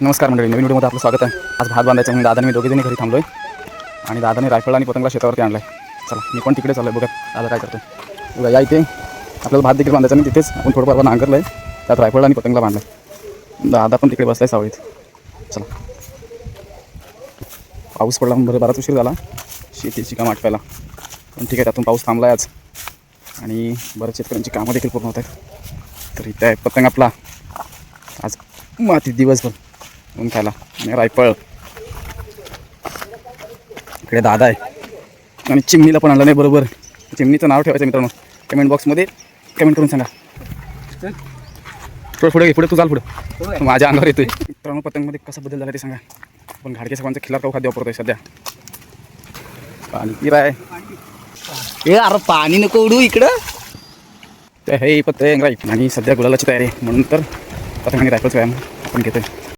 नमस्कार मंडळी, नवीन व्हिडिओमध्ये आपलं स्वागत आहे. आज भात बांधायचं म्हणून दादाने मी दोघेजणी घरी थांबलो आहे आणि दादाने रायफळ आणि पतंगला शेतावरती आणला आहे. चला मी पण तिकडे चाललो आहे, बघा दादा काय करतो. बघा या इथे आपल्याला भात देखील बांधायचं आणि तिथेच आपण थोडंफार नांगरलं आहे, त्यात रायफळ आणि पतंगला बांधलं आहे. दादा पण तिकडे बसला आहे सावळीत. चला पाऊस पडला बरं, बराच उशीर झाला शेतीची कामं आटवायला, पण ठीक आहे त्यातून पाऊस थांबला आहे आज आणि बऱ्याच शेतकऱ्यांची कामं देखील पूर्ण होत आहेत. तर इथे आहे पतंग आपला आज माती दिवसभर ऊन खायला आणि रायफळ इकडे दादा आहे आणि चिमणीला पण आणलं नाही. बरोबर चिमणीचं नाव ठेवायचं मित्रांनो, कमेंट बॉक्समध्ये कमेंट करून सांगा. थोडं पुढे पुढे तू चाल, पुढं माझ्या अंगावर येतोय. मित्रांनो पतंगमध्ये कसा बदल झाला ते सांगा. पण घाडगे सगळ्यांचं खिल्लार खाऊ खाद्य वापरतोय सध्या. पाणी पिरा आहे ए अरे पाणी नको उडू इकडं. ते हे पतंग राईट आणि सध्या गुलालाची तयारी आहे, म्हणून तर पतंग आणि रायफलचा व्यायाम आपण घेतोय.